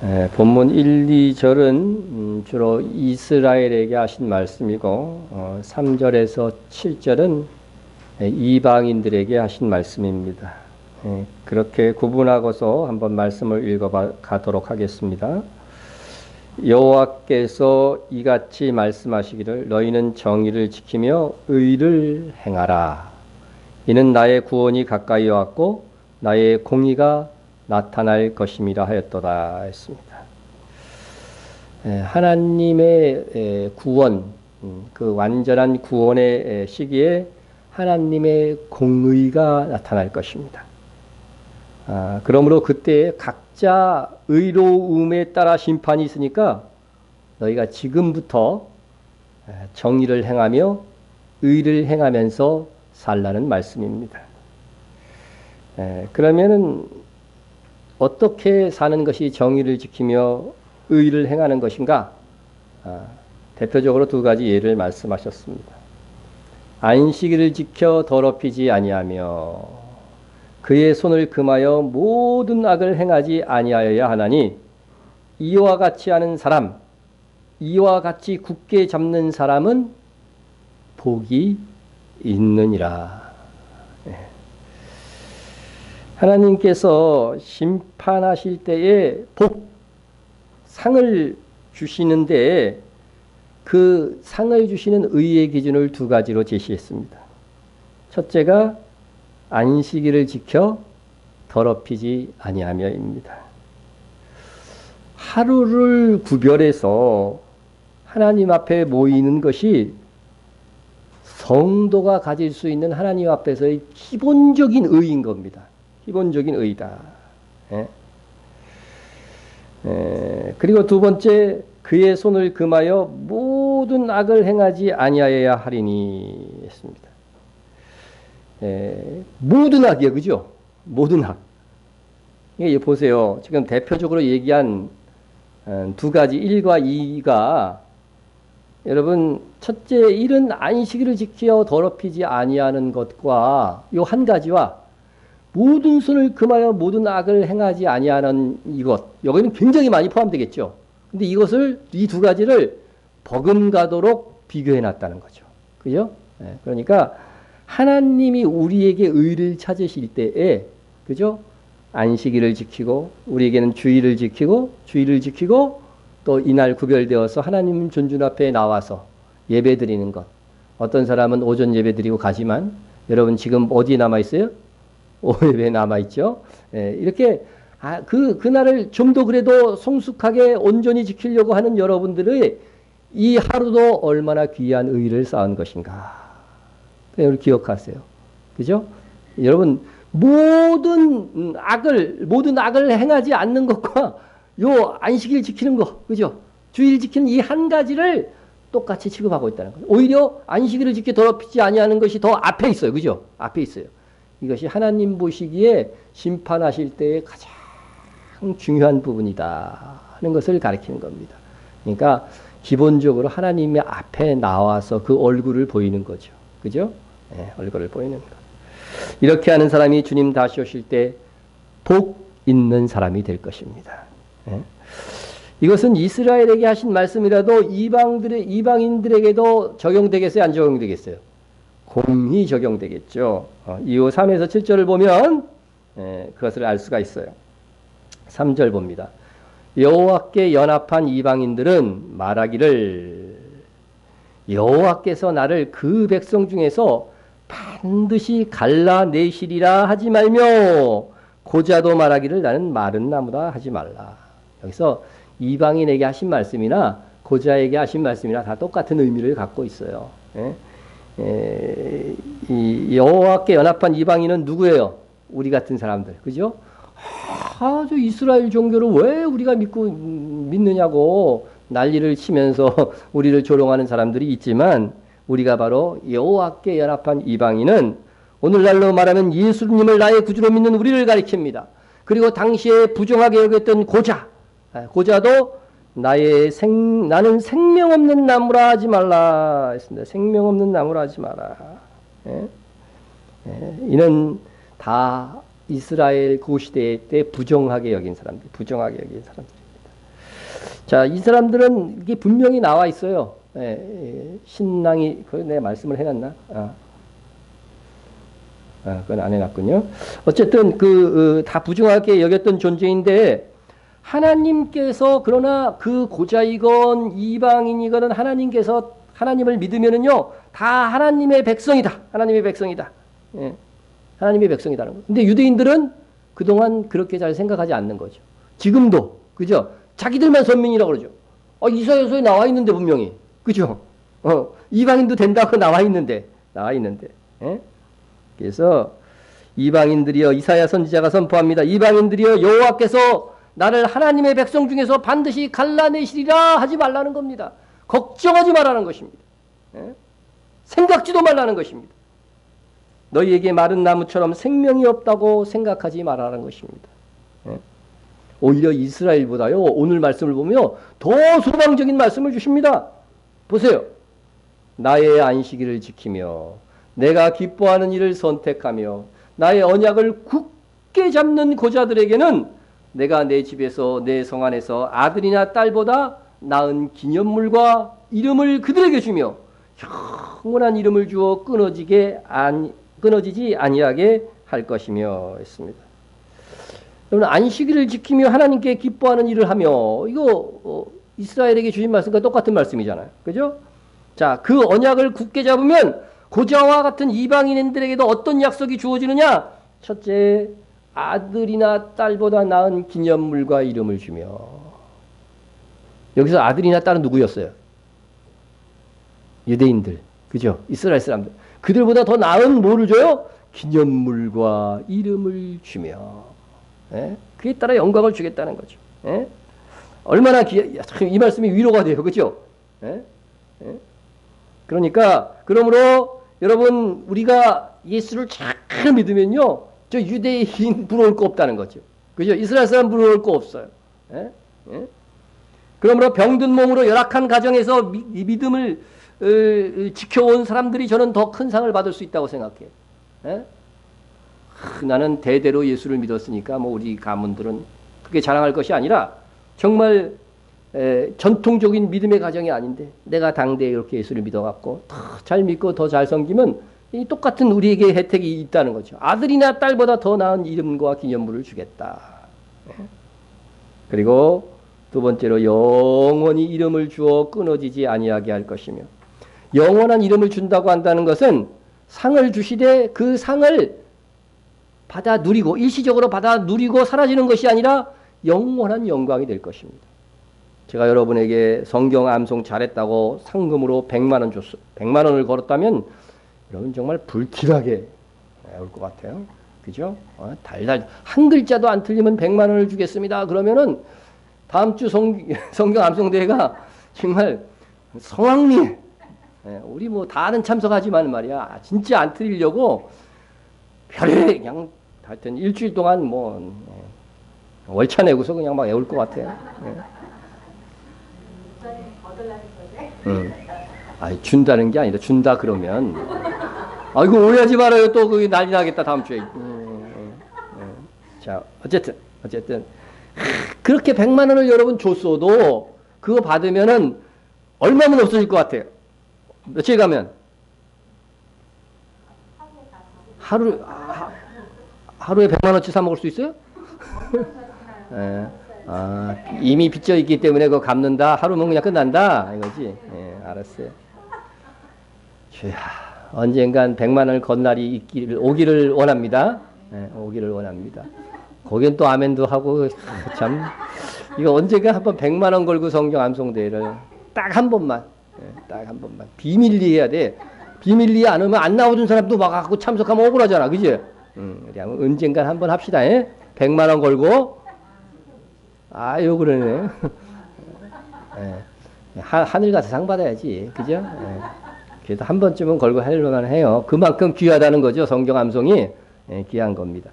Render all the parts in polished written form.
본문 1, 2절은 주로 이스라엘에게 하신 말씀이고 3절에서 7절은 이방인들에게 하신 말씀입니다. 그렇게 구분하고서 한번 말씀을 읽어 가도록 하겠습니다. 여호와께서 이같이 말씀하시기를 너희는 정의를 지키며 의를 행하라. 이는 나의 구원이 가까이 왔고 나의 공의가 나타날 것임이라 하였도다 했습니다. 하나님의 구원, 그 완전한 구원의 시기에 하나님의 공의가 나타날 것입니다. 그러므로 그때 각자 의로움에 따라 심판이 있으니까 너희가 지금부터 정의를 행하며 의를 행하면서 살라는 말씀입니다. 그러면은 어떻게 사는 것이 정의를 지키며 의를 행하는 것인가? 대표적으로 두 가지 예를 말씀하셨습니다. 안식일을 지켜 더럽히지 아니하며 그의 손을 금하여 모든 악을 행하지 아니하여야 하나니 이와 같이 하는 사람, 이와 같이 굳게 잡는 사람은 복이 있느니라. 하나님께서 심판하실 때에 상을 주시는데 그 상을 주시는 의의 기준을 두 가지로 제시했습니다. 첫째가 안식일을 지켜 더럽히지 아니하며입니다. 하루를 구별해서 하나님 앞에 모이는 것이 성도가 가질 수 있는 하나님 앞에서의 기본적인 의인 겁니다. 기본적인 의다. 그리고 두 번째, 그의 손을 금하여 모든 악을 행하지 아니하여야 하리니 했습니다. 모든 악이요, 그죠? 모든 악. 이게 보세요. 지금 대표적으로 얘기한 두 가지 1과 2가 여러분 첫째 1은 안식일을 지켜 더럽히지 아니하는 것과 요 한 가지와 모든 손을 금하여 모든 악을 행하지 아니하는 이것, 여기는 굉장히 많이 포함되겠죠. 근데 이것을 이 두 가지를 버금가도록 비교해 놨다는 거죠. 그죠? 그러니까 하나님이 우리에게 의를 찾으실 때에, 그죠? 안식일을 지키고 우리에게는 주일을 지키고 또 이날 구별되어서 하나님 존중 앞에 나와서 예배드리는 것. 어떤 사람은 오전 예배드리고 가지만 여러분 지금 어디에 남아 있어요? 오예배 남아있죠. 이렇게, 그날을 좀 더 그래도 성숙하게 온전히 지키려고 하는 여러분들의 이 하루도 얼마나 귀한 의의를 쌓은 것인가. 여러분 기억하세요. 그죠? 여러분, 모든 악을 행하지 않는 것과 요 안식일 지키는 것, 그죠? 주일 지키는 이 한 가지를 똑같이 취급하고 있다는 거예요. 오히려 안식일을 지켜 더럽히지 아니하는 것이 더 앞에 있어요. 그죠? 앞에 있어요. 이것이 하나님 보시기에 심판하실 때의 가장 중요한 부분이다 하는 것을 가리키는 겁니다. 그러니까 기본적으로 하나님의 앞에 나와서 그 얼굴을 보이는 거죠. 그죠? 얼굴을 보이는 것. 이렇게 하는 사람이 주님 다시 오실 때 복 있는 사람이 될 것입니다. 이것은 이스라엘에게 하신 말씀이라도 이방인들에게도 적용되겠어요? 안 적용되겠어요? 공히 적용되겠죠. 이후 3에서 7절을 보면 그것을 알 수가 있어요. 3절 봅니다. 여호와께 연합한 이방인들은 말하기를 여호와께서 나를 그 백성 중에서 반드시 갈라내시리라 하지 말며 고자도 말하기를 나는 마른 나무다 하지 말라. 여기서 이방인에게 하신 말씀이나 고자에게 하신 말씀이나 다 똑같은 의미를 갖고 있어요. 이 여호와께 연합한 이방인은 누구예요? 우리 같은 사람들, 그죠? 아주 이스라엘 종교를 왜 우리가 믿느냐고 난리를 치면서 우리를 조롱하는 사람들이 있지만 우리가 바로 여호와께 연합한 이방인은 오늘날로 말하면 예수님을 나의 구주로 믿는 우리를 가리킵니다. 그리고 당시에 부정하게 여겼던 고자도 나는 생명 없는 나무라 하지 말라 했습니다. 생명 없는 나무라 하지 마라. 이는 다 이스라엘 그 시대 때 부정하게 여긴 사람들입니다. 자, 이 사람들은 이게 분명히 나와 있어요. 신랑이, 그걸 내가 말씀을 해놨나? 그건 안 해놨군요. 어쨌든 다 부정하게 여겼던 존재인데 하나님께서 그러나 그 고자이건 이방인이건 하나님께서 하나님을 믿으면은요 다 하나님의 백성이다. 하나님의 백성이다. 하나님의 백성이다는 거. 근데 유대인들은 그동안 그렇게 잘 생각하지 않는 거죠. 지금도 그죠? 자기들만 선민이라고 그러죠. 이사야서에 나와 있는데 분명히 그죠? 이방인도 된다고 나와 있는데. 그래서 이방인들이여 이사야 선지자가 선포합니다. 이방인들이여 여호와께서 나를 하나님의 백성 중에서 반드시 갈라내시리라 하지 말라는 겁니다. 걱정하지 말라는 것입니다. 생각지도 말라는 것입니다. 너희에게 마른 나무처럼 생명이 없다고 생각하지 말라는 것입니다. 오히려 이스라엘보다요 오늘 말씀을 보면 더 소망적인 말씀을 주십니다. 보세요. 나의 안식일을 지키며 내가 기뻐하는 일을 선택하며 나의 언약을 굳게 잡는 고자들에게는 내가 내 집에서 내 성 안에서 아들이나 딸보다 나은 기념물과 이름을 그들에게 주며 영원한 이름을 주어 끊어지지 아니하게 할 것이며 했습니다. 여러분 안식일을 지키며 하나님께 기뻐하는 일을 하며 이거 이스라엘에게 주신 말씀과 똑같은 말씀이잖아요. 그죠? 자, 그 언약을 굳게 잡으면 고자와 같은 이방인들에게도 어떤 약속이 주어지느냐? 첫째, 아들이나 딸보다 나은 기념물과 이름을 주며. 여기서 아들이나 딸은 누구였어요? 유대인들. 그죠? 이스라엘 사람들. 그들보다 더 나은 뭐를 줘요? 기념물과 이름을 주며. 그에 따라 영광을 주겠다는 거죠. 얼마나 이 말씀이 위로가 돼요. 그죠? 그러니까 그러므로 여러분 우리가 예수를 잘 믿으면요 저 유대인 부러울 거 없다는 거죠. 그죠? 이스라엘 사람 부러울 거 없어요. 그러므로 병든 몸으로 열악한 가정에서 이 믿음을 지켜온 사람들이 저는 더 큰 상을 받을 수 있다고 생각해요. 나는 대대로 예수를 믿었으니까 뭐 우리 가문들은 그게 자랑할 것이 아니라 정말 전통적인 믿음의 가정이 아닌데 내가 당대에 이렇게 예수를 믿어갖고 더 잘 믿고 더 잘 섬기면 이 똑같은 우리에게 혜택이 있다는 거죠. 아들이나 딸보다 더 나은 이름과 기념물을 주겠다. 그리고 두 번째로 영원히 이름을 주어 끊어지지 아니하게 할 것이며 영원한 이름을 준다고 한다는 것은 상을 주시되 그 상을 받아 누리고 일시적으로 받아 누리고 사라지는 것이 아니라 영원한 영광이 될 것입니다. 제가 여러분에게 성경 암송 잘했다고 상금으로 100만 원 줬어요. 100만 원을 걸었다면 여러분 정말 불길하게 올 것 같아요. 그죠? 달달 한 글자도 안 틀리면 100만 원을 주겠습니다. 그러면은 다음 주 성경 암송 대회가 정말 성황리 우리 뭐 다는 참석하지만 말이야 진짜 안 틀리려고 별에 그냥 하여튼 일주일 동안 뭐 월차 내고서 그냥 막 애울 것 같아요. 준다는 게 아니라 준다 그러면 아이고 오해하지 말아요. 또 그게 난리 나겠다 다음 주에. 자 어쨌든 그렇게 100만 원을 여러분 줬어도 그거 받으면은 얼마면 없어질 것 같아요. 며칠 가면 하루에 100만 원치 사 먹을 수 있어요? 이미 빚져 있기 때문에 그거 갚는다. 하루면 그냥 끝난다. 이거지. 알았어요. 언젠간 100만 원을 건 날이 오기를 원합니다. 오기를 원합니다. 거긴 또 아멘도 하고 참 이거 언젠가 한번 100만 원 걸고 성경 암송대회를 딱 한 번만 비밀리 해야 돼. 비밀리 안 하면 안 나오던 사람도 막 갖고 참석하면 억울하잖아. 그지? 언젠간 한번 합시다. 100만 원 걸고 아유 그러네. 하늘 가서 상 받아야지. 그죠? 그래도 한 번쯤은 걸고 하려면 해요. 그만큼 귀하다는 거죠. 성경 암송이 귀한 겁니다.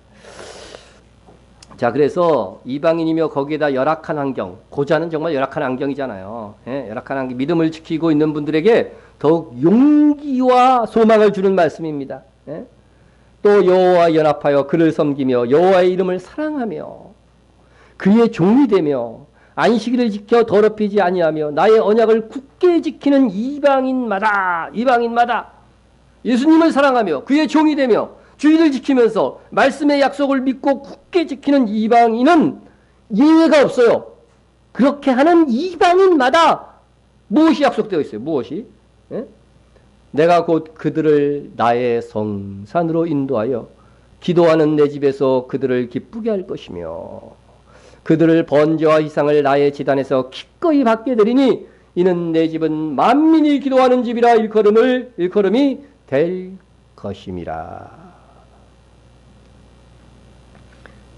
자, 그래서 이방인이며 거기에다 열악한 환경, 고자는 정말 열악한 환경이잖아요. 열악한 환경, 믿음을 지키고 있는 분들에게 더욱 용기와 소망을 주는 말씀입니다. 또 여호와와 연합하여 그를 섬기며 여호와의 이름을 사랑하며 그의 종이 되며 안식일을 지켜 더럽히지 아니하며 나의 언약을 굳게 지키는 이방인마다 예수님을 사랑하며 그의 종이 되며 주의를 지키면서 말씀의 약속을 믿고 굳게 지키는 이방인은 예외가 없어요. 그렇게 하는 이방인마다 무엇이 약속되어 있어요? 무엇이? 예? 내가 곧 그들을 나의 성산으로 인도하여 기도하는 내 집에서 그들을 기쁘게 할 것이며 그들을 번제와 희상을 나의 제단에서 기꺼이 받게 되리니 이는 내 집은 만민이 기도하는 집이라 일컬음이 될 것임이라.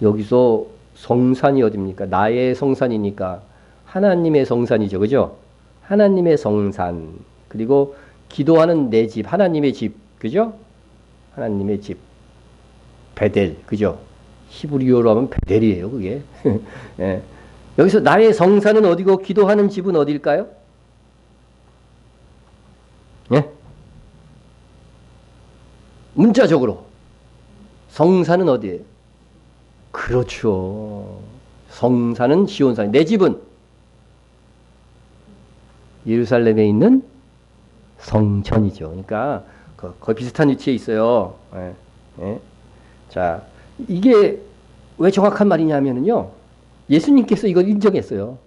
여기서 성산이 어딥니까? 나의 성산이니까 하나님의 성산이죠. 그죠? 하나님의 성산. 그리고 기도하는 내 집, 하나님의 집. 그죠? 하나님의 집. 베델. 그죠? 히브리어로 하면 베델이에요. 그게. 예. 여기서 나의 성산은 어디고 기도하는 집은 어딜까요? 예? 문자적으로 성산은 어디예요? 그렇죠. 성산은 시온산. 내 집은 예루살렘에 있는 성전이죠. 그러니까 거의 비슷한 위치에 있어요. 예. 예. 자, 이게 왜 정확한 말이냐면요. 예수님께서 이걸 인정했어요.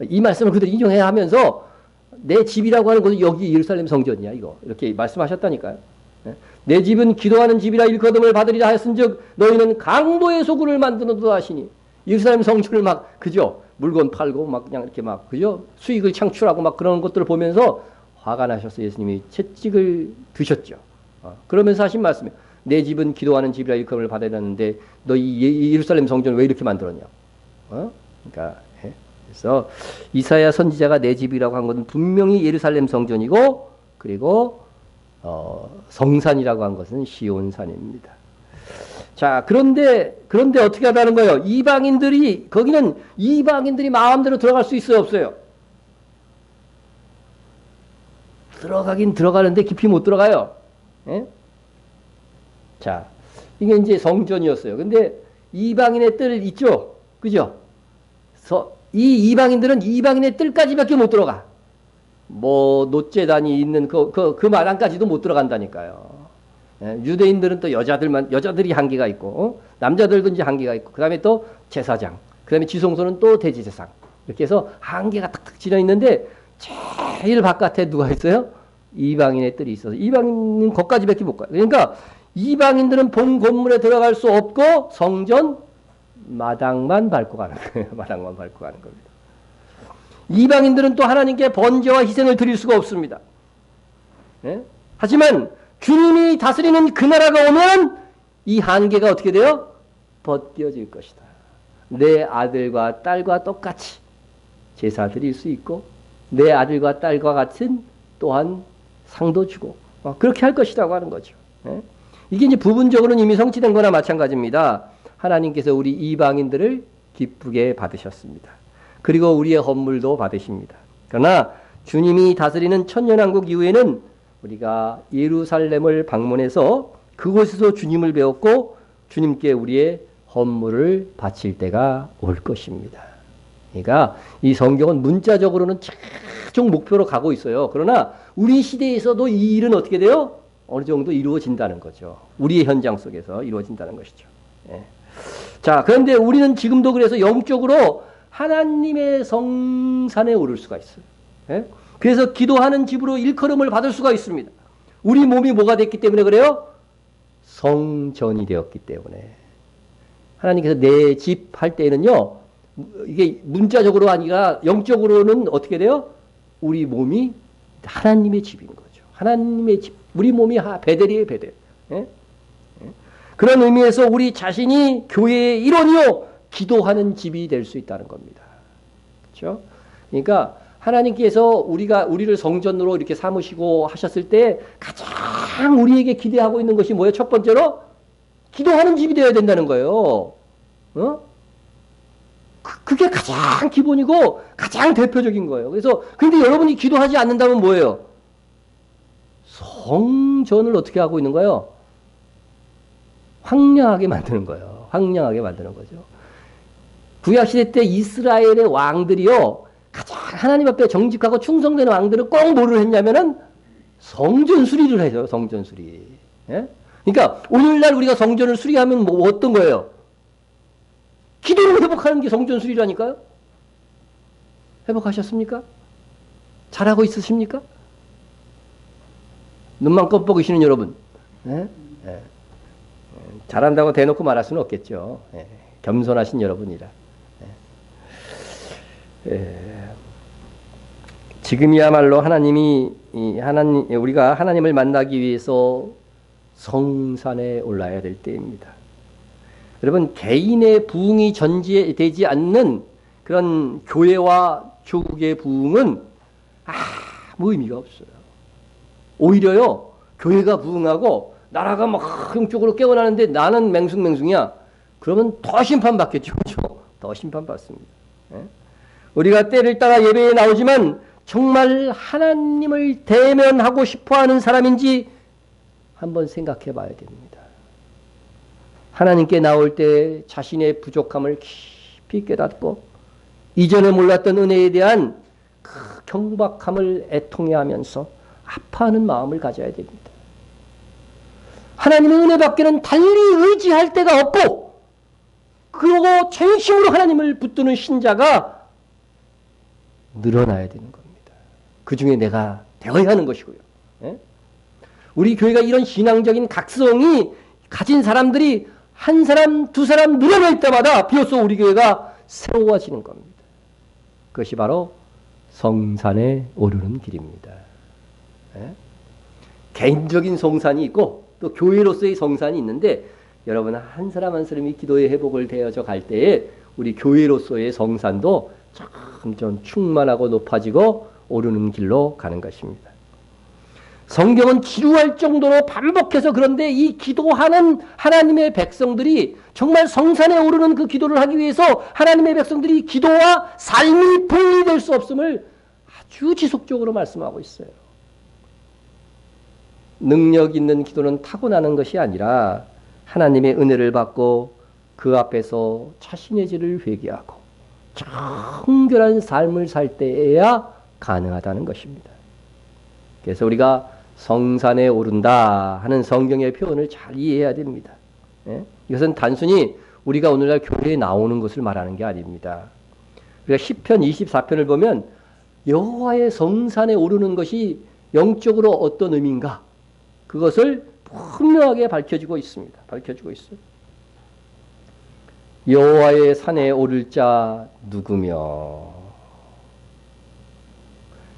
이 말씀을 그대로 인정해야 하면서 내 집이라고 하는 것은 여기 예루살렘 성전이야. 이거 이렇게 말씀하셨다니까요. 예. 내 집은 기도하는 집이라 일거듭을 받으리라 하였은즉 너희는 강도의 소굴을 만드는도다 하시니 예루살렘 성전을 막 그죠? 물건 팔고 막 그냥 이렇게 막 그죠? 수익을 창출하고 막 그런 것들을 보면서 화가 나셔서 예수님이 채찍을 드셨죠. 그러면서 하신 말씀이에요. 내 집은 기도하는 집이라 일컬음을 받으려는데 너희 예루살렘 성전을 왜 이렇게 만들었냐? 그러니까 예? 그래서 이사야 선지자가 내 집이라고 한 것은 분명히 예루살렘 성전이고 그리고 성산이라고 한 것은 시온산입니다. 자, 그런데 어떻게 하다는 거예요? 거기는 이방인들이 마음대로 들어갈 수 있어요, 없어요? 들어가긴 들어가는데 깊이 못 들어가요. 예? 자, 이게 이제 성전이었어요. 근데 이방인의 뜰 있죠? 그죠? 이 이방인들은 이방인의 뜰까지밖에 못 들어가. 뭐 노제단이 있는 그 마당까지도 못 들어간다니까요. 예, 유대인들은 또 여자들이 한계가 있고 남자들도 이제 한계가 있고 그다음에 또 제사장, 그다음에 지성소는 또 대제사장 이렇게 해서 한계가 탁탁 지어 있는데 제일 바깥에 누가 있어요? 이방인의 뜰이 있어서 이방인은 거기까지밖에 못 가요. 그러니까 이방인들은 본 건물에 들어갈 수 없고 성전 마당만 밟고 가는 거예요. 마당만 밟고 가는 겁니다. 이방인들은 또 하나님께 번제와 희생을 드릴 수가 없습니다. 예? 하지만 주님이 다스리는 그 나라가 오면 이 한계가 어떻게 돼요? 벗겨질 것이다. 내 아들과 딸과 똑같이 제사 드릴 수 있고 내 아들과 딸과 같은 또한 상도 주고 그렇게 할 것이라고 하는 거죠. 예? 이게 이제 부분적으로는 이미 성취된 거나 마찬가지입니다. 하나님께서 우리 이방인들을 기쁘게 받으셨습니다. 그리고 우리의 헌물도 받으십니다. 그러나 주님이 다스리는 천년왕국 이후에는 우리가 예루살렘을 방문해서 그곳에서 주님을 배웠고 주님께 우리의 헌물을 바칠 때가 올 것입니다. 그러니까 이 성경은 문자적으로는 최종 목표로 가고 있어요. 그러나 우리 시대에서도 이 일은 어떻게 돼요? 어느 정도 이루어진다는 거죠. 우리의 현장 속에서 이루어진다는 것이죠. 예. 자, 그런데 우리는 지금도 그래서 영적으로 하나님의 성산에 오를 수가 있어요. 예? 그래서 기도하는 집으로 일컬음을 받을 수가 있습니다. 우리 몸이 뭐가 됐기 때문에 그래요? 성전이 되었기 때문에. 하나님께서 내 집 할 때는요, 이게 문자적으로 아니라 영적으로는 어떻게 돼요? 우리 몸이 하나님의 집인 거죠. 하나님의 집. 우리 몸이 베델이에요, 베델. 예? 예? 그런 의미에서 우리 자신이 교회의 일원이요, 기도하는 집이 될 수 있다는 겁니다. 그렇죠? 그러니까 하나님께서 우리를 성전으로 이렇게 삼으시고 하셨을 때 가장 우리에게 기대하고 있는 것이 뭐예요? 첫 번째로 기도하는 집이 되어야 된다는 거예요. 그게 가장 기본이고 가장 대표적인 거예요. 그래서 근데 여러분이 기도하지 않는다면 뭐예요? 성전을 어떻게 하고 있는 거예요? 황량하게 만드는 거예요. 황량하게 만드는 거죠. 구약시대 때 이스라엘의 왕들이요, 가장 하나님 앞에 정직하고 충성되는 왕들은 꼭 뭐를 했냐면은 성전 수리를 해요. 성전 수리. 예? 그러니까 오늘날 우리가 성전을 수리하면 뭐 어떤 거예요? 기도로 회복하는 게 성전 수리라니까요. 회복하셨습니까? 잘하고 있으십니까? 눈만 껌뻑이시는 여러분. 예? 예. 잘한다고 대놓고 말할 수는 없겠죠. 예. 겸손하신 여러분이라. 예. 지금이야말로 우리가 하나님을 만나기 위해서 성산에 올라야 될 때입니다. 여러분, 개인의 부흥이 전제되지 않는 그런 교회와 조국의 부흥은 아무 의미가 없어요. 오히려요, 교회가 부흥하고 나라가 막 영적으로 깨어나는데 나는 맹숭맹숭이야. 그러면 더 심판받겠죠. 그렇죠? 더 심판받습니다. 예? 우리가 때를 따라 예배에 나오지만 정말 하나님을 대면하고 싶어하는 사람인지 한번 생각해 봐야 됩니다. 하나님께 나올 때 자신의 부족함을 깊이 깨닫고 이전에 몰랐던 은혜에 대한 그 경박함을 애통해하면서 아파하는 마음을 가져야 됩니다. 하나님의 은혜밖에는 달리 의지할 데가 없고, 그러고 전심으로 하나님을 붙드는 신자가 늘어나야 되는 겁니다. 그 중에 내가 되어야 하는 것이고요. 예? 우리 교회가 이런 신앙적인 각성이 가진 사람들이 한 사람, 두 사람 늘어날 때마다 비로소 우리 교회가 새로워지는 겁니다. 그것이 바로 성산에 오르는 길입니다. 예? 개인적인 성산이 있고 또 교회로서의 성산이 있는데, 여러분 한 사람 한 사람이 기도의 회복을 되어져 갈 때에 우리 교회로서의 성산도 점점 충만하고 높아지고 오르는 길로 가는 것입니다. 성경은 지루할 정도로 반복해서, 그런데 이 기도하는 하나님의 백성들이 정말 성산에 오르는 그 기도를 하기 위해서 하나님의 백성들이 기도와 삶이 분리될 수 없음을 아주 지속적으로 말씀하고 있어요. 능력 있는 기도는 타고나는 것이 아니라 하나님의 은혜를 받고 그 앞에서 자신의 죄를 회개하고 정결한 삶을 살 때에야 가능하다는 것입니다. 그래서 우리가 성산에 오른다 하는 성경의 표현을 잘 이해해야 됩니다. 예? 이것은 단순히 우리가 오늘날 교회에 나오는 것을 말하는 게 아닙니다. 우리가 시편 24편을 보면 여호와의 성산에 오르는 것이 영적으로 어떤 의미인가, 그것을 분명하게 밝혀주고 있습니다. 밝혀주고 있어요. 여호와의 산에 오를 자 누구며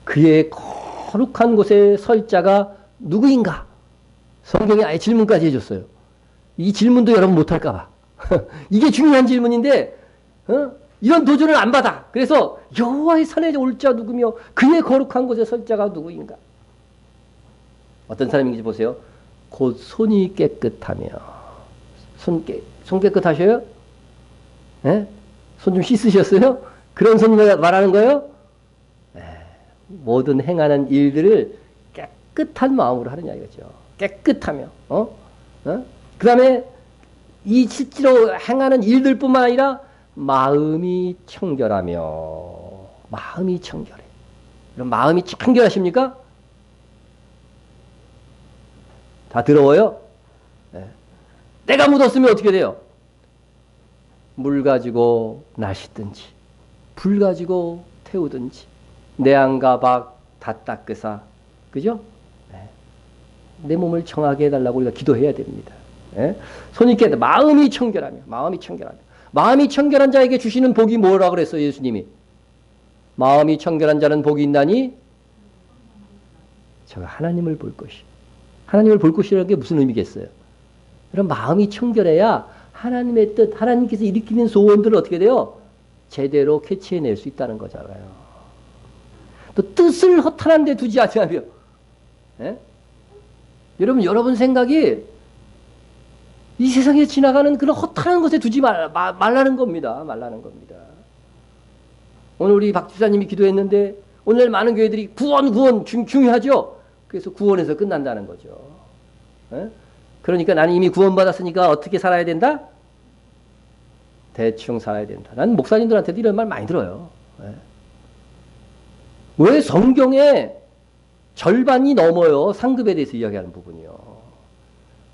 그의 거룩한 곳에 설 자가 누구인가? 성경이 아예 질문까지 해줬어요. 이 질문도 여러분 못할까 봐. 이게 중요한 질문인데 이런 도전을 안 받아. 그래서 여호와의 산에 올 자 누구며 그의 거룩한 곳에 설 자가 누구인가? 어떤 사람인지 보세요. 곧 손이 깨끗하며. 손 깨끗하셔요? 네? 손 좀 씻으셨어요? 그런 손 말하는 거예요? 네. 모든 행하는 일들을 깨끗한 마음으로 하느냐 이거죠. 깨끗하며. 그 다음에 이 실제로 행하는 일들뿐만 아니라 마음이 청결하며. 마음이 청결해. 그럼 마음이 청결하십니까? 다 더러워요? 네. 때가 묻었으면 어떻게 돼요? 물 가지고 날 씻든지 불 가지고 태우든지 내 안과 밖 다 닦으사, 그죠? 네. 내 몸을 청하게 해달라고 우리가 기도해야 됩니다. 네. 손이 깨끗, 마음이 청결하며. 마음이 청결하며. 마음이 청결한 자에게 주시는 복이 뭐라고 그랬어요, 예수님이? 마음이 청결한 자는 복이 있나니 저가 하나님을 볼 것이. 하나님을 볼 것이라는 게 무슨 의미겠어요? 그럼 마음이 청결해야 하나님의 뜻, 하나님께서 일으키는 소원들을 어떻게 돼요? 제대로 캐치해낼 수 있다는 거잖아요. 또 뜻을 허탄한 데 두지 않으며. 예? 여러분 생각이 이 세상에 지나가는 그런 허탄한 것에 두지 말라는 겁니다. 말라는 겁니다. 오늘 우리 박 집사님이 기도했는데 오늘 많은 교회들이 구원 중요하죠. 그래서 구원에서 끝난다는 거죠. 에? 그러니까 나는 이미 구원받았으니까 어떻게 살아야 된다? 대충 살아야 된다. 난 목사님들한테도 이런 말 많이 들어요. 예. 왜 성경에 절반이 넘어요. 상급에 대해서 이야기하는 부분이요.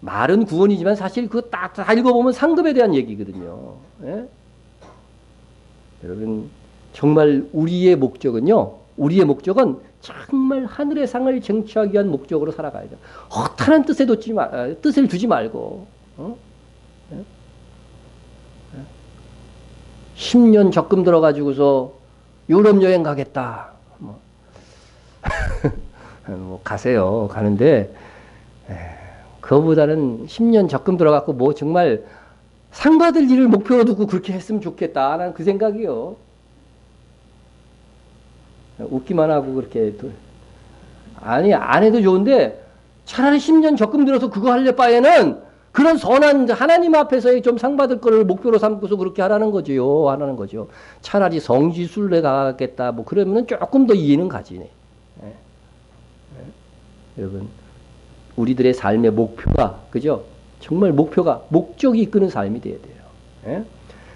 말은 구원이지만 사실 그거 딱 다 읽어보면 상급에 대한 얘기거든요. 예? 여러분 정말 우리의 목적은요. 우리의 목적은 정말 하늘의 상을 쟁취하기 위한 목적으로 살아가야 돼요. 허탄한 뜻을 두지 말고 10년 적금 들어가지고서 유럽 여행 가겠다. 뭐 가세요. 가는데 그거보다는 10년 적금 들어갖고 뭐 정말 상 받을 일을 목표로 두고 그렇게 했으면 좋겠다. 난 그 생각이요. 웃기만 하고 그렇게 아니 안 해도 좋은데 차라리 10년 적금 들어서 그거 하려 바에는 그런 선한 하나님 앞에서의 좀 상 받을 거를 목표로 삼고서 그렇게 하라는 거지요. 하라는 거죠. 차라리 성지순례 가겠다. 뭐 그러면은 조금 더 이해는 가지네. 여러분 우리들의 삶의 목표가 그죠? 정말 목표가 목적이 이끄는 삶이 돼야 돼요. 예?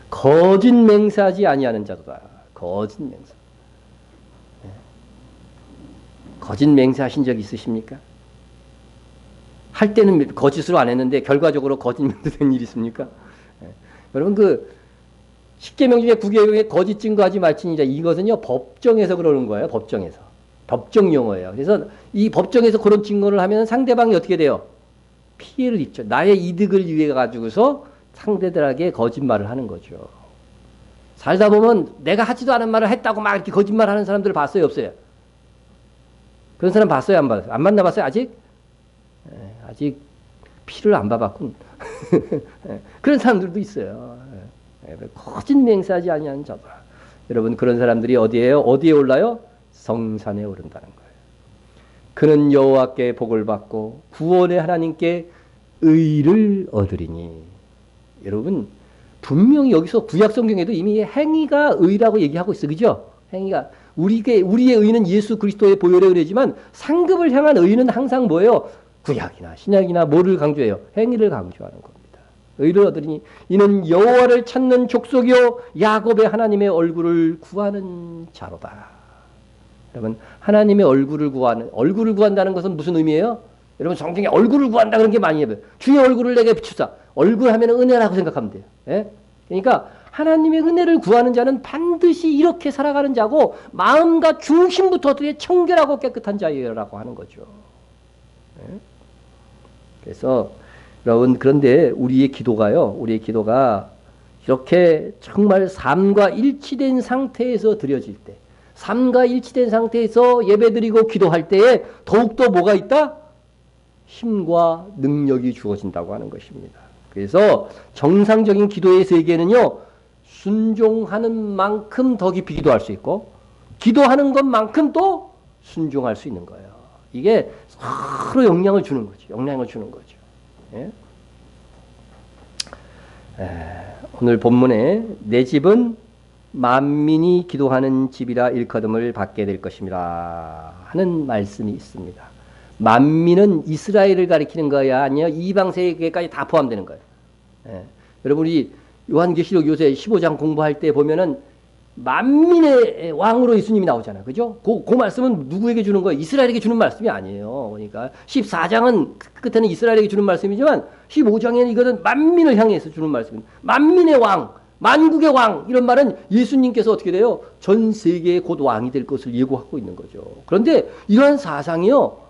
거짓 맹세하지 아니하는 자도다. 거짓 맹세. 예? 거짓 맹세하신 적 있으십니까? 할 때는 거짓으로 안 했는데 결과적으로 거짓 맹세된 일 있습니까? 예? 여러분 그 10계명 중에 9계명에 거짓 증거하지 말지니라 이것은요 법정에서 그러는 거예요. 법정에서. 법정 용어예요. 그래서 이 법정에서 그런 증거를 하면 상대방이 어떻게 돼요? 피해를 입죠. 나의 이득을 위해 가지고서 상대들에게 거짓말을 하는 거죠. 살다 보면 내가 하지도 않은 말을 했다고 막 이렇게 거짓말하는 사람들을 봤어요, 없어요? 그런 사람 봤어요, 안 봤어요? 안 만나봤어요, 아직? 아직 피를 안 봐봤군. 그런 사람들도 있어요. 거짓 맹세하지 아니하는 자다. 여러분 그런 사람들이 어디에요? 어디에 올라요? 성산에 오른다는 거예요. 그는 여호와께 복을 받고 구원의 하나님께 의를 얻으리니. 여러분 분명히 여기서 구약 성경에도 이미 행위가 의라고 얘기하고 있어, 그죠? 행위가 우리의 의는 예수 그리스도의 보혈의 의지만 상급을 향한 의는 항상 뭐예요? 구약이나 신약이나 뭐를 강조해요? 행위를 강조하는 겁니다. 의를 얻으리니 이는 여호와를 찾는 족속이요 야곱의 하나님의 얼굴을 구하는 자로다. 여러분 하나님의 얼굴을 구한다는 것은 무슨 의미예요? 여러분 성경에 얼굴을 구한다 그런 게 많이 해요. 주의 얼굴을 내게 비추사. 얼굴 하면 은혜라고 생각하면 돼요. 예? 그러니까 하나님의 은혜를 구하는 자는 반드시 이렇게 살아가는 자고 마음과 중심부터 어떻게 청결하고 깨끗한 자라고 하는 거죠. 예? 그래서 여러분 그런데 우리의 기도가 이렇게 정말 삶과 일치된 상태에서 드려질 때 삶과 일치된 상태에서 예배드리고 기도할 때에 더욱더 뭐가 있다? 힘과 능력이 주어진다고 하는 것입니다. 그래서 정상적인 기도의 세계는요. 순종하는 만큼 더 깊이 기도할 수 있고 기도하는 것만큼 또 순종할 수 있는 거예요. 이게 서로 영향을 주는 거죠. 예? 오늘 본문에 내 집은 만민이 기도하는 집이라 일컬음을 받게 될 것입니다 하는 말씀이 있습니다. 만민은 이스라엘을 가리키는 거야? 아니요? 이방 세계까지 다 포함되는 거예요. 예. 여러분이 요한계시록 요새 15장 공부할 때 보면은 만민의 왕으로 예수님이 나오잖아요. 그죠? 그 말씀은 누구에게 주는 거예요? 이스라엘에게 주는 말씀이 아니에요. 그러니까 14장은 끝에는 이스라엘에게 주는 말씀이지만 15장에는 이거는 만민을 향해서 주는 말씀입니다. 만민의 왕, 만국의 왕 이런 말은 예수님께서 어떻게 돼요? 전 세계의 곧 왕이 될 것을 예고하고 있는 거죠. 그런데 이러한 사상이요.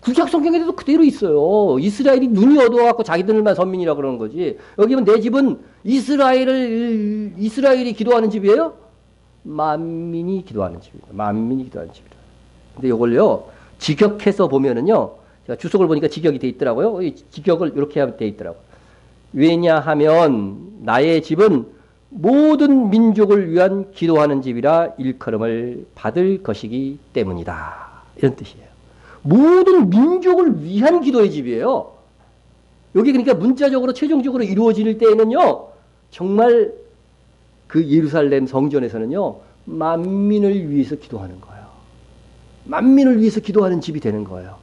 구약 성경에도 그대로 있어요. 이스라엘이 눈이 어두워갖고 자기들만 선민이라 그러는 거지. 여기 보면 내 집은 이스라엘이 기도하는 집이에요? 만민이 기도하는 집입니다. 만민이 기도하는 집이다. 근데 이걸요, 직역해서 보면은요, 제가 주석을 보니까 직역이 돼 있더라고요. 이 직역을 이렇게 하면 돼 있더라고요. 왜냐하면 나의 집은 모든 민족을 위한 기도하는 집이라 일컬음을 받을 것이기 때문이다. 이런 뜻이에요. 모든 민족을 위한 기도의 집이에요. 여기 그러니까 문자적으로 최종적으로 이루어질 때에는요. 정말 그 예루살렘 성전에서는요. 만민을 위해서 기도하는 거예요. 만민을 위해서 기도하는 집이 되는 거예요.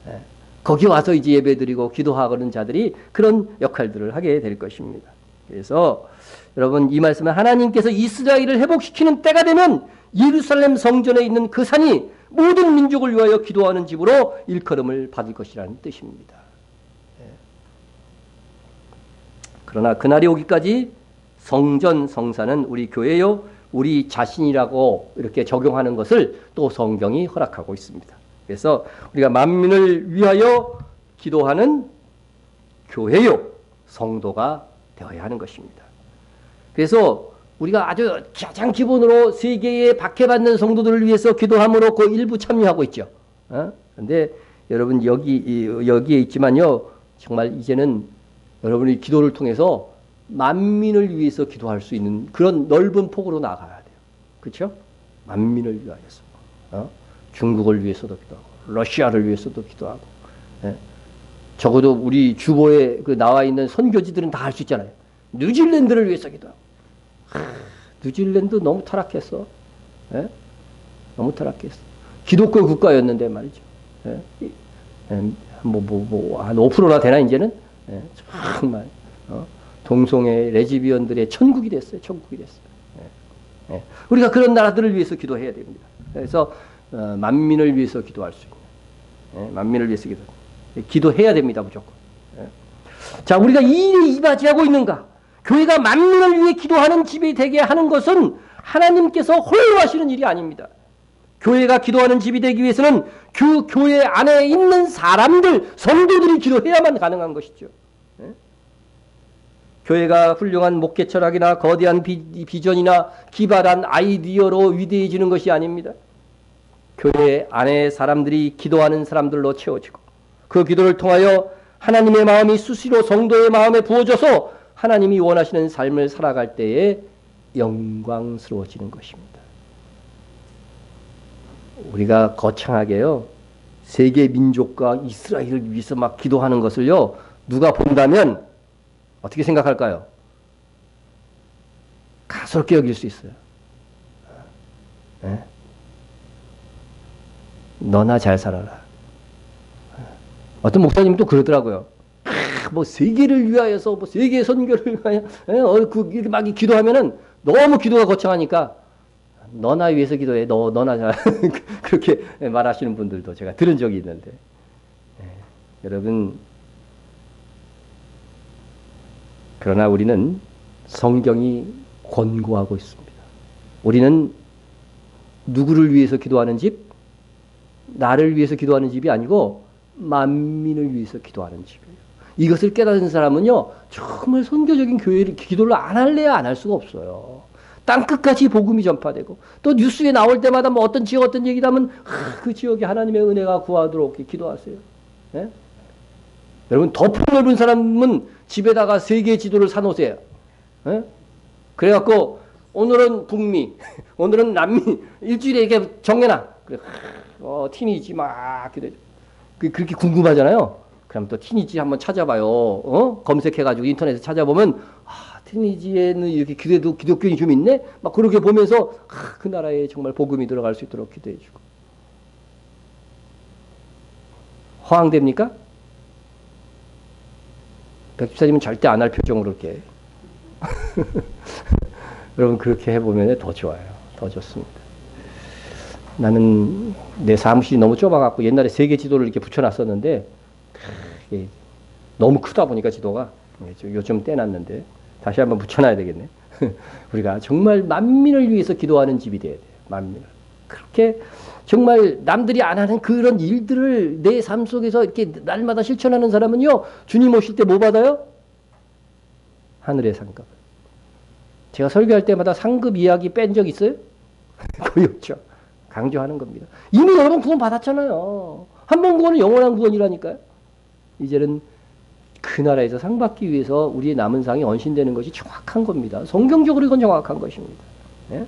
네. 거기 와서 이제 예배드리고 기도하는 자들이 그런 역할들을 하게 될 것입니다. 그래서 여러분 이 말씀은 하나님께서 이스라엘을 회복시키는 때가 되면 예루살렘 성전에 있는 그 산이 모든 민족을 위하여 기도하는 집으로 일컬음을 받을 것이라는 뜻입니다. 그러나 그날이 오기까지 성전, 성산은 우리 교회요, 우리 자신이라고 이렇게 적용하는 것을 또 성경이 허락하고 있습니다. 그래서 우리가 만민을 위하여 기도하는 교회요, 성도가 되어야 하는 것입니다. 그래서 우리가 아주 가장 기본으로 세계에 박해받는 성도들을 위해서 기도함으로 그 일부 참여하고 있죠. 그런데 여러분 여기에 있지만요, 정말 이제는 여러분이 기도를 통해서 만민을 위해서 기도할 수 있는 그런 넓은 폭으로 나가야 돼요. 그렇죠? 만민을 위하여서. 중국을 위해서도 기도하고, 러시아를 위해서도 기도하고. 예. 적어도 우리 주보에 그 나와 있는 선교지들은 다 할 수 있잖아요. 뉴질랜드를 위해서 기도하고. 뉴질랜드 너무 타락했어. 예? 너무 타락했어. 기독교 국가였는데 말이죠. 예? 한 5%나 되나 이제는? 예? 정말 동성애 레즈비언들의 천국이 됐어요. 천국이 됐어요. 예? 예. 우리가 그런 나라들을 위해서 기도해야 됩니다. 그래서 만민을 위해서 기도할 수 있는, 예? 만민을 위해서 기도해야 됩니다. 무조건. 예? 자, 우리가 이 일에 이바지하고 있는가? 교회가 만민을 위해 기도하는 집이 되게 하는 것은 하나님께서 홀로 하시는 일이 아닙니다. 교회가 기도하는 집이 되기 위해서는 그 교회 안에 있는 사람들, 성도들이 기도해야만 가능한 것이죠. 예? 교회가 훌륭한 목회 철학이나 거대한 비전이나 기발한 아이디어로 위대해지는 것이 아닙니다. 교회 안에 사람들이 기도하는 사람들로 채워지고 그 기도를 통하여 하나님의 마음이 수시로 성도의 마음에 부어져서 하나님이 원하시는 삶을 살아갈 때에 영광스러워지는 것입니다. 우리가 거창하게요, 세계 민족과 이스라엘을 위해서 막 기도하는 것을요, 누가 본다면 어떻게 생각할까요? 가소롭게 여길 수 있어요. 네? 너나 잘 살아라. 어떤 목사님도 그러더라고요. 뭐 세계를 위하여서, 뭐 세계 선교를 위하여, 이렇게 막 기도하면은 너무 기도가 거창하니까 너나 위해서 기도해. 너나 잘 그렇게 말하시는 분들도 제가 들은 적이 있는데, 여러분, 그러나 우리는 성경이 권고하고 있습니다. 우리는 누구를 위해서 기도하는 집? 나를 위해서 기도하는 집이 아니고 만민을 위해서 기도하는 집이에요. 이것을 깨닫는 사람은요, 정말 선교적인 교회를 기도를 안 할래야 안 할 수가 없어요. 땅끝까지 복음이 전파되고, 또 뉴스에 나올 때마다 뭐 어떤 지역 어떤 얘기다 하면 그 지역에 하나님의 은혜가 구하도록 기도하세요. 예? 여러분, 더 폭넓은 사람은 집에다가 세계 지도를 사놓으세요. 예? 그래갖고 오늘은 북미, 오늘은 남미, 일주일에 이렇게 정해놔. 그래, 티니지 막 기도해. 그렇게 궁금하잖아요. 그럼 또 티니지 한번 찾아봐요. 검색해가지고 인터넷에 찾아보면, 티니지에는 이렇게 기독교인이 좀 있네? 막 그렇게 보면서, 그 나라에 정말 복음이 들어갈 수 있도록 기도해주고. 허황됩니까? 백집사님은 절대 안 할 표정으로 이렇게. 여러분, 그렇게 해보면 더 좋아요. 더 좋습니다. 나는 내 사무실이 너무 좁아갖고 옛날에 세계 지도를 이렇게 붙여놨었는데, 너무 크다 보니까 지도가 요즘 떼놨는데 다시 한번 붙여놔야 되겠네. 우리가 정말 만민을 위해서 기도하는 집이 돼야 돼요. 만민을. 그렇게 정말 남들이 안 하는 그런 일들을 내 삶 속에서 이렇게 날마다 실천하는 사람은요, 주님 오실 때 뭐 받아요? 하늘의 상급. 제가 설교할 때마다 상급 이야기 뺀 적 있어요? 거의 없죠. 강조하는 겁니다. 이미 여러분 구원 받았잖아요. 한 번 구원은 영원한 구원이라니까요. 이제는 그 나라에서 상 받기 위해서 우리의 남은 상이 언신되는 것이 정확한 겁니다. 성경적으로 이건 정확한 것입니다. 예?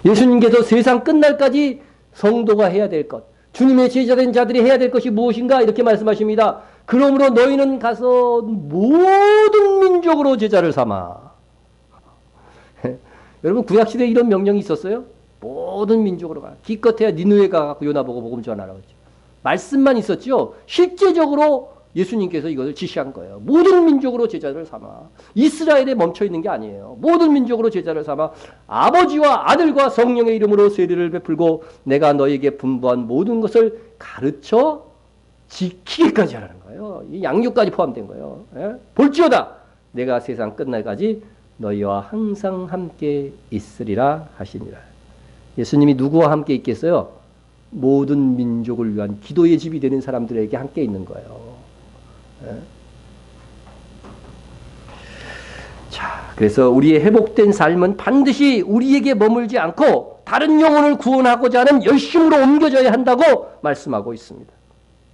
예수님께서 세상 끝날까지 성도가 해야 될 것, 주님의 제자된 자들이 해야 될 것이 무엇인가 이렇게 말씀하십니다. 그러므로 너희는 가서 모든 민족으로 제자를 삼아. 여러분, 구약시대에 이런 명령이 있었어요? 모든 민족으로 가. 기껏해야 니느웨 가서 요나 보고 복음 전하라고 했죠. 말씀만 있었죠. 실제적으로 예수님께서 이것을 지시한 거예요. 모든 민족으로 제자를 삼아. 이스라엘에 멈춰 있는 게 아니에요. 모든 민족으로 제자를 삼아 아버지와 아들과 성령의 이름으로 세례를 베풀고 내가 너에게 분부한 모든 것을 가르쳐 지키기까지 하라는 거예요. 이 양육까지 포함된 거예요. 예? 볼지어다 내가 세상 끝날까지 너희와 항상 함께 있으리라 하시니라. 예수님이 누구와 함께 있겠어요? 모든 민족을 위한 기도의 집이 되는 사람들에게 함께 있는 거예요. 예? 자, 그래서 우리의 회복된 삶은 반드시 우리에게 머물지 않고 다른 영혼을 구원하고자 하는 열심으로 옮겨져야 한다고 말씀하고 있습니다.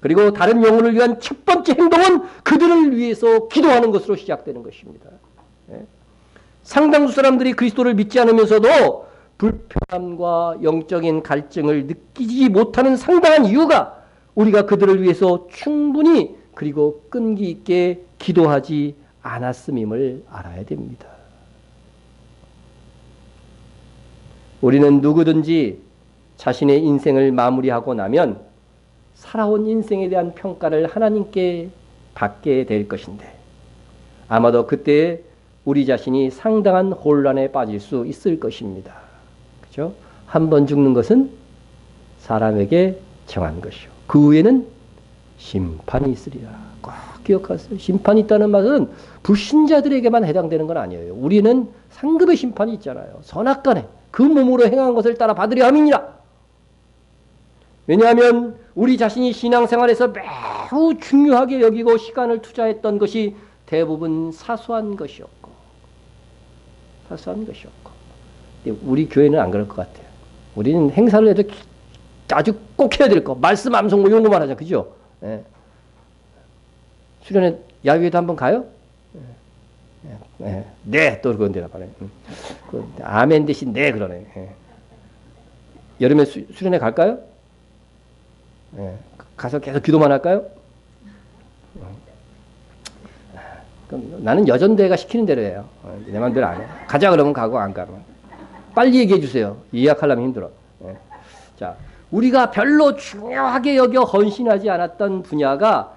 그리고 다른 영혼을 위한 첫 번째 행동은 그들을 위해서 기도하는 것으로 시작되는 것입니다. 예? 상당수 사람들이 그리스도를 믿지 않으면서도 불편함과 영적인 갈증을 느끼지 못하는 상당한 이유가 우리가 그들을 위해서 충분히 그리고 끈기 있게 기도하지 않았음임을 알아야 됩니다. 우리는 누구든지 자신의 인생을 마무리하고 나면 살아온 인생에 대한 평가를 하나님께 받게 될 것인데 아마도 그때 우리 자신이 상당한 혼란에 빠질 수 있을 것입니다. 그죠? 한 번 죽는 것은 사람에게 정한 것이요. 그 후에는 심판이 있으리라. 꼭 기억하세요. 심판이 있다는 말은 불신자들에게만 해당되는 건 아니에요. 우리는 상급의 심판이 있잖아요. 선악간에 그 몸으로 행한 것을 따라 받으려 함이니라. 왜냐하면 우리 자신이 신앙생활에서 매우 중요하게 여기고 시간을 투자했던 것이 대부분 사소한 것이었고 근데 우리 교회는 안 그럴 것 같아요. 우리는 행사를 해도 아주 꼭 해야 될 거. 말씀, 암송 뭐 이런 거만 하자. 그죠? 예. 수련회 야외에도 한번 가요? 예. 네. 또 그건 되나 봐요. 아멘 대신 네 그러네. 예. 여름에 수련회 갈까요? 예. 가서 계속 기도만 할까요? 그럼 나는 여전대가 시키는 대로 해요. 내 맘대로 안 해. 가자 그러면 가고 안 가면. 빨리 얘기해 주세요. 예약하려면 힘들어. 예. 자, 우리가 별로 중요하게 여겨 헌신하지 않았던 분야가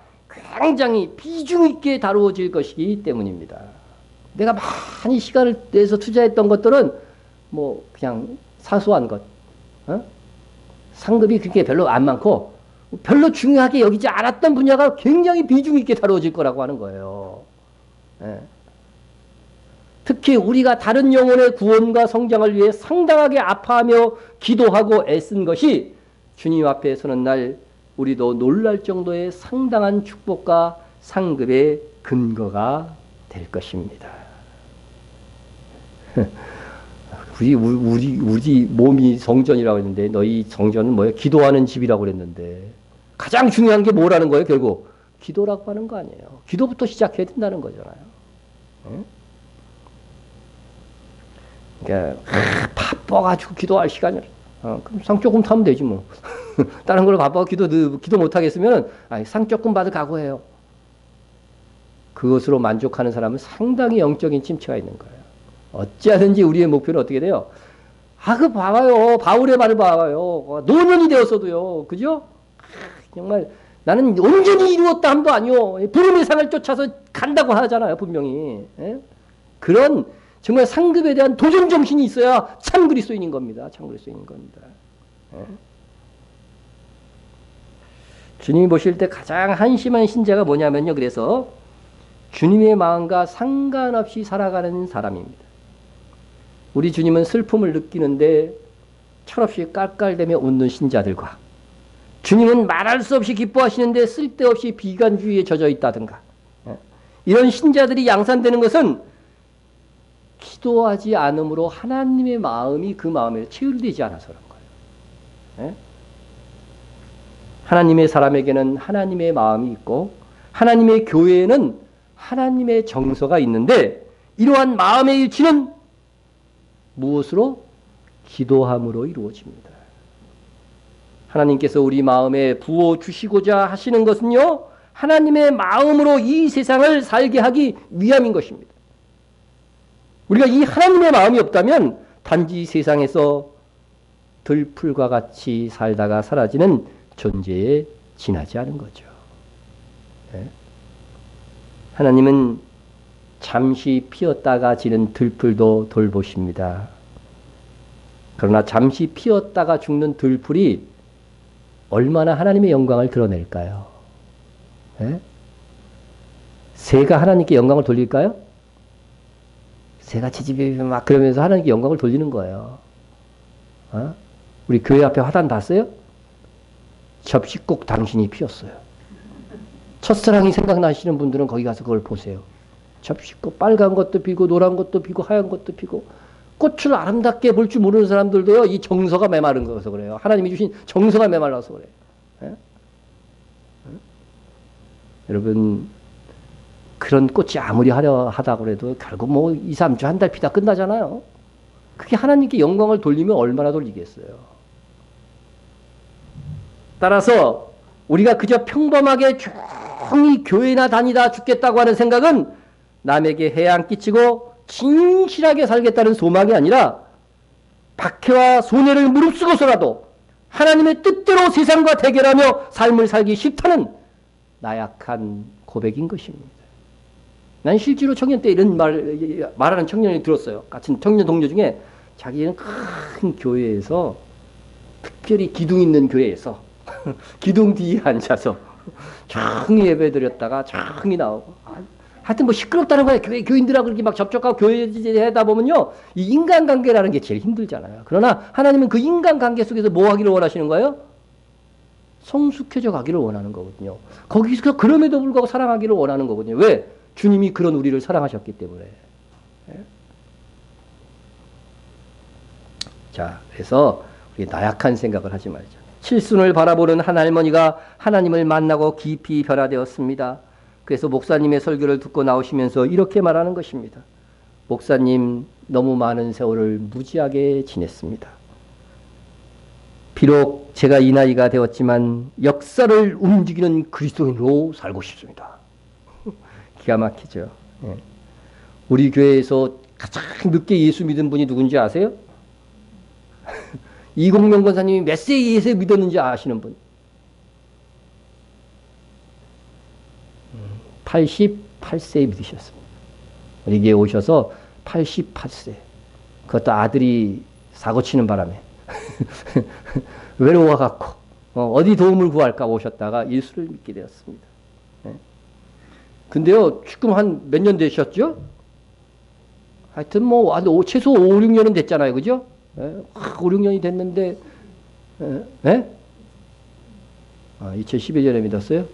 굉장히 비중 있게 다루어질 것이기 때문입니다. 내가 많이 시간을 내서 투자했던 것들은 뭐 그냥 사소한 것, 상급이 그렇게 별로 안 많고 별로 중요하게 여기지 않았던 분야가 굉장히 비중 있게 다루어질 거라고 하는 거예요. 예. 특히 우리가 다른 영혼의 구원과 성장을 위해 상당하게 아파하며 기도하고 애쓴 것이 주님 앞에 서는 날 우리도 놀랄 정도의 상당한 축복과 상급의 근거가 될 것입니다. 우리 몸이 성전이라고 했는데 너희 성전은 뭐예요? 기도하는 집이라고 그랬는데 가장 중요한 게 뭐라는 거예요? 결국 기도라고 하는 거 아니에요. 기도부터 시작해야 된다는 거잖아요. 응? 그러니까 바빠가지고 기도할 시간이 그럼 상 조금 타면 되지 뭐. 다른 걸로 바빠서 기도 못 하겠으면 상 조금 받을 각오해요. 그것으로 만족하는 사람은 상당히 영적인 침체가 있는 거예요. 어찌하든지 우리의 목표는 어떻게 돼요? 그 봐봐요. 바울의 말을 봐봐요. 노년이 되었어도요. 그죠? 정말 나는 온전히 이루었다 함도 아니요. 부름의 상을 쫓아서 간다고 하잖아요. 분명히. 예? 그런 정말 상급에 대한 도전 정신이 있어야 참 그리스도인인 겁니다. 참 그리스도인인 겁니다. 예? 주님이 보실 때 가장 한심한 신자가 뭐냐면요. 그래서 주님의 마음과 상관없이 살아가는 사람입니다. 우리 주님은 슬픔을 느끼는데 철없이 깔깔대며 웃는 신자들과 주님은 말할 수 없이 기뻐하시는데 쓸데없이 비관주의에 젖어 있다든가 이런 신자들이 양산되는 것은 기도하지 않음으로 하나님의 마음이 그 마음에 체휼되지 않아서 그런 거예요. 하나님의 사람에게는 하나님의 마음이 있고 하나님의 교회에는 하나님의 정서가 있는데 이러한 마음의 일치는 무엇으로? 기도함으로 이루어집니다. 하나님께서 우리 마음에 부어 주시고자 하시는 것은요, 하나님의 마음으로 이 세상을 살게 하기 위함인 것입니다. 우리가 이 하나님의 마음이 없다면 단지 세상에서 들풀과 같이 살다가 사라지는 존재에 지나지 않은 거죠. 네? 하나님은 잠시 피었다가 지는 들풀도 돌보십니다. 그러나 잠시 피었다가 죽는 들풀이 얼마나 하나님의 영광을 드러낼까요? 예? 새가 하나님께 영광을 돌릴까요? 새가 채집이 막 그러면서 하나님께 영광을 돌리는 거예요. 어? 우리 교회 앞에 화단 봤어요? 접시국 당신이 피었어요. 첫사랑이 생각나시는 분들은 거기 가서 그걸 보세요. 접시국 빨간 것도 피고 노란 것도 피고 하얀 것도 피고 꽃을 아름답게 볼 줄 모르는 사람들도요. 이 정서가 메마른 거여서 그래요. 하나님이 주신 정서가 메말라서 그래요. 예? 여러분 그런 꽃이 아무리 화려하다고 그래도 결국 뭐 2, 3주 한 달 피다 끝나잖아요. 그게 하나님께 영광을 돌리면 얼마나 돌리겠어요. 따라서 우리가 그저 평범하게 조용히 교회나 다니다 죽겠다고 하는 생각은 남에게 해안 끼치고 진실하게 살겠다는 소망이 아니라 박해와 손해를 무릅쓰고서라도 하나님의 뜻대로 세상과 대결하며 삶을 살기 싫다는 나약한 고백인 것입니다. 난 실제로 청년 때 이런 말하는 청년이 들었어요. 같은 청년 동료 중에 자기는 큰 교회에서 특별히 기둥 있는 교회에서 기둥 뒤에 앉아서 조용히 예배 드렸다가 조용히 나오고 하여튼 뭐 시끄럽다는 거야. 교인들하고 그렇게 막 접촉하고 교회 하다 보면요. 이 인간관계라는 게 제일 힘들잖아요. 그러나 하나님은 그 인간관계 속에서 뭐 하기를 원하시는 거예요? 성숙해져 가기를 원하는 거거든요. 거기서 그럼에도 불구하고 사랑하기를 원하는 거거든요. 왜? 주님이 그런 우리를 사랑하셨기 때문에. 자, 그래서 우리 나약한 생각을 하지 말자. 칠순을 바라보는 한 할머니가 하나님을 만나고 깊이 변화되었습니다. 그래서 목사님의 설교를 듣고 나오시면서 이렇게 말하는 것입니다. 목사님, 너무 많은 세월을 무지하게 지냈습니다. 비록 제가 이 나이가 되었지만 역사를 움직이는 그리스도인으로 살고 싶습니다. 기가 막히죠. 예. 우리 교회에서 가장 늦게 예수 믿은 분이 누군지 아세요? 이공명 권사님이 몇 세에 예수 믿었는지 아시는 분? 88세에 믿으셨습니다. 우리 교회에 오셔서 88세. 그것도 아들이 사고치는 바람에 외로워갖고 어디 도움을 구할까 오셨다가 예수를 믿게 되었습니다. 네. 근데요, 지금 한 몇 년 되셨죠? 하여튼 뭐 최소 5, 6년은 됐잖아요. 그죠? 네. 5, 6년이 됐는데 네? 2012년에 믿었어요?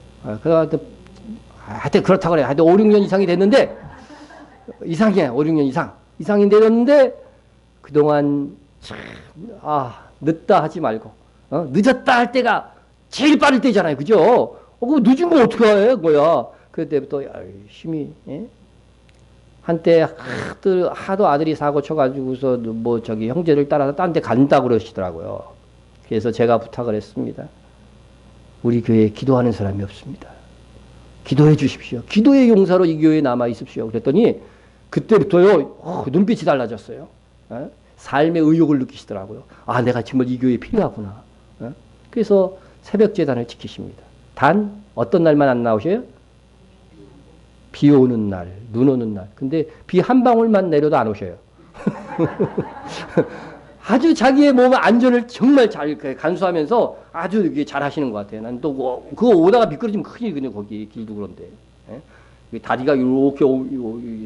하여튼 그렇다고 그래요. 하여튼 5, 6년 이상이 됐는데 이상이에요. 5, 6년 이상이 되었는데 그동안 참 늦다 하지 말고 늦었다 할 때가 제일 빠를 때잖아요. 그죠? 그거 늦은 거 어떻게 해? 뭐야. 그때부터 열심히 한때 하도 아들이 사고 쳐가지고서 뭐 형제를 따라서 딴 데 간다고 그러시더라고요. 그래서 제가 부탁을 했습니다. 우리 교회에 기도하는 사람이 없습니다. 기도해 주십시오. 기도의 용사로 이 교회에 남아 있으십시오. 그랬더니 그때부터요 눈빛이 달라졌어요. 삶의 의욕을 느끼시더라고요. 내가 정말 이 교회에 필요하구나. 그래서 새벽 제단을 지키십니다. 단 어떤 날만 안 나오셔요? 비 오는 날, 눈 오는 날. 근데 비 한 방울만 내려도 안 오셔요. 아주 자기의 몸의 안전을 정말 잘 간수하면서 아주 이게 잘 하시는 것 같아요. 난 또 그거 오다가 미끄러지면 큰일 그냥 거기 길도 그런데. 다리가 이렇게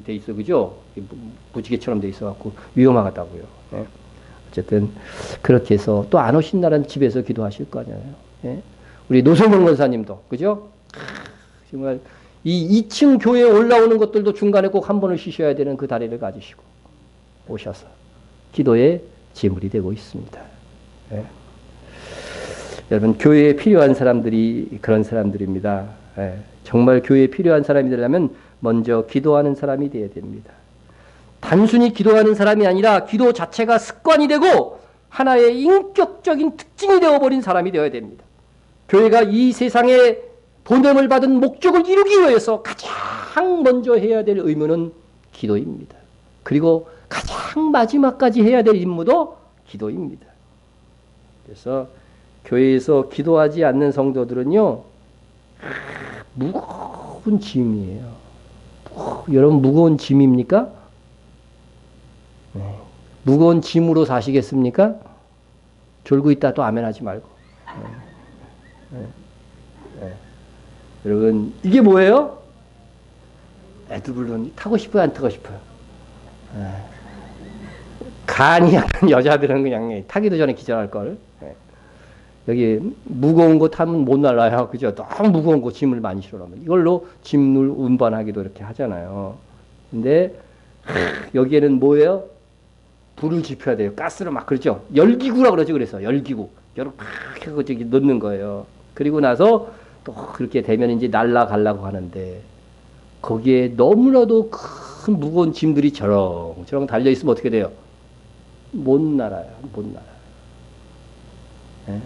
돼 있어, 그죠? 무지개처럼 돼 있어갖고 위험하다고요. 어쨌든 그렇게 해서 또 안 오신 날은 집에서 기도하실 거 아니에요. 우리 노성원 권사님도 그죠? 정말 이 2층 교회에 올라오는 것들도 중간에 꼭 한 번을 쉬셔야 되는 그 다리를 가지시고 오셔서 기도의 제물이 되고 있습니다. 여러분 교회에 필요한 사람들이 그런 사람들입니다. 정말 교회에 필요한 사람이 되려면 먼저 기도하는 사람이 되어야 됩니다. 단순히 기도하는 사람이 아니라 기도 자체가 습관이 되고 하나의 인격적인 특징이 되어버린 사람이 되어야 됩니다. 교회가 이 세상에 보냄을 받은 목적을 이루기 위해서 가장 먼저 해야 될 의무는 기도입니다. 그리고 가장 마지막까지 해야 될 임무도 기도입니다. 그래서 교회에서 기도하지 않는 성도들은요 무거운 짐이에요. 여러분 무거운 짐입니까? 네. 무거운 짐으로 사시겠습니까? 졸고 있다 또 아멘 하지 말고. 네. 네. 네. 여러분 이게 뭐예요? 에드블론 타고 싶어요, 안 타고 싶어요? 네. 간이 약한 여자들은 그냥 타기도 전에 기절할 걸. 네. 여기 무거운 거 타면 못 날라요, 그죠? 너무 무거운 거 짐을 많이 실어놓으면 이걸로 짐을 운반하기도 이렇게 하잖아요. 근데 여기에는 뭐예요? 불을 지펴야 돼요. 가스를 막 그러죠. 열기구라 그러죠. 그래서 열기구 열을 팍 하고 저기 넣는 거예요. 그리고 나서 또 그렇게 되면 이제 날아가려고 하는데 거기에 너무나도 큰 무거운 짐들이 저렁저렁 달려 있으면 어떻게 돼요? 못 날아요. 못 날아요. 예?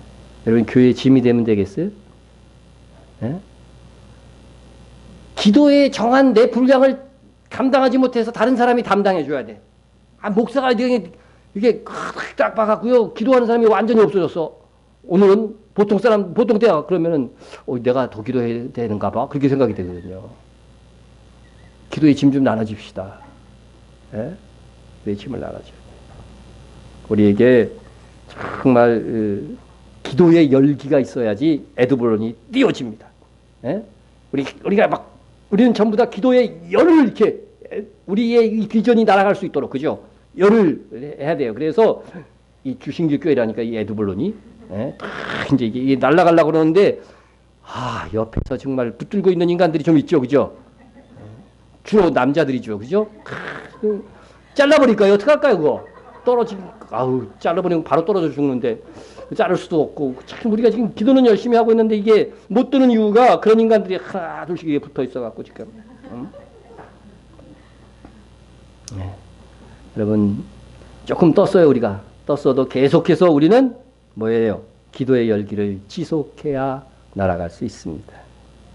여러분 교회에 짐이 되면 되겠어요? 예? 기도에 정한 내 분량을 감당하지 못해서 다른 사람이 담당해 줘야 돼. 아, 목사가 이게 딱 봐갖고요. 기도하는 사람이 완전히 없어졌어. 오늘은 보통 사람, 보통 때야. 그러면은, 내가 더 기도해야 되는가 봐. 그렇게 생각이 되거든요. 기도의 짐 좀 나눠줍시다. 예? 기도의 짐을 나눠줘. 우리에게 정말, 기도의 열기가 있어야지 에드블론이 띄워집니다. 예? 우리는 전부 다 기도의 열을 이렇게, 우리의 이 비전이 날아갈 수 있도록, 그죠? 열을 해야 돼요. 그래서 이 주신교 교회라니까 이 에드블론이, 예? 이제 이게 날아가려고 그러는데, 옆에서 정말 붙들고 있는 인간들이 좀 있죠, 그죠? 주로 남자들이죠, 그죠? 잘라버릴까요? 어떡할까요, 그거? 잘라버리면 바로 떨어져 죽는데, 자를 수도 없고, 참, 우리가 지금 기도는 열심히 하고 있는데, 이게 못 드는 이유가 그런 인간들이 하나, 둘씩 이게 붙어 있어갖고, 지금. 네. 여러분, 조금 떴어요, 우리가. 떴어도 계속해서 우리는 뭐예요? 기도의 열기를 지속해야 날아갈 수 있습니다.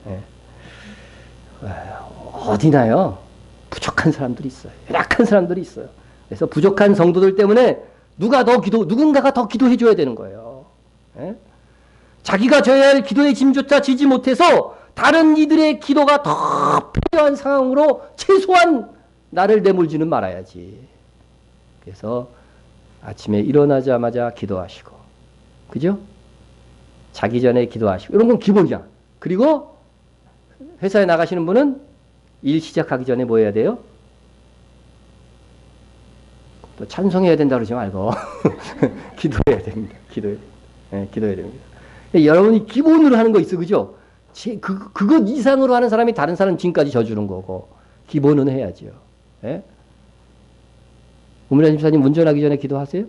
네. 어디나요? 부족한 사람들이 있어요. 약한 사람들이 있어요. 그래서 부족한 성도들 때문에 누군가가 더 기도해 줘야 되는 거예요. 예? 자기가 져야 할 기도의 짐조차 지지 못해서 다른 이들의 기도가 더 필요한 상황으로 최소한 나를 내몰지는 말아야지. 그래서 아침에 일어나자마자 기도하시고, 그죠? 자기 전에 기도하시고, 이런 건 기본이야. 그리고 회사에 나가시는 분은 일 시작하기 전에 뭐 해야 돼요? 또 찬송해야 된다 그러지 말고 기도해야 됩니다. 기도해야 됩니다. 여러분이 기본으로 하는 거 있어, 그죠? 그것 이상으로 하는 사람이 다른 사람 짐까지 져주는 거고, 기본은 해야죠. 예? 우미라 집사님 운전하기 전에 기도하세요?